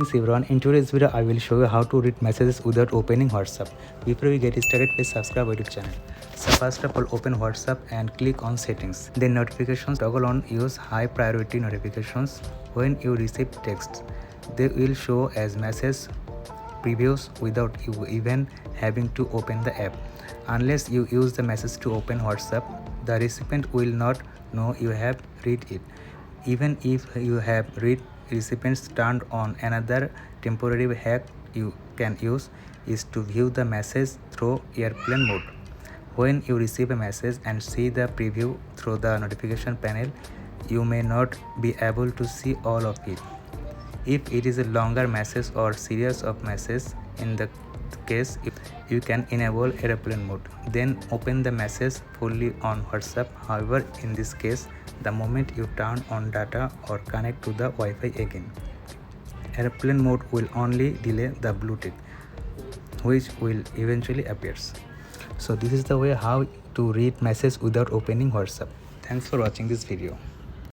Thanks everyone. In today's video, I will show you how to read messages without opening WhatsApp. Before we get started, please subscribe our YouTube channel. So first of all, open WhatsApp and click on settings. Then notifications, toggle on use high priority notifications. When you receive texts, they will show as message previews without you even having to open the app. Unless you use the message to open WhatsApp, the recipient will not know you have read it. Even if you have read recipients turned on, another temporary hack you can use is to view the message through airplane mode. When you receive a message and see the preview through the notification panel, you may not be able to see all of it. If it is a longer message or series of messages, in the case you can enable airplane mode, then open the message fully on WhatsApp. However, in this case, the moment you turn on data or connect to the Wi-Fi again, airplane mode will only delay the blue tick, which will eventually appears. So this is the way how to read message without opening WhatsApp. Thanks for watching this video.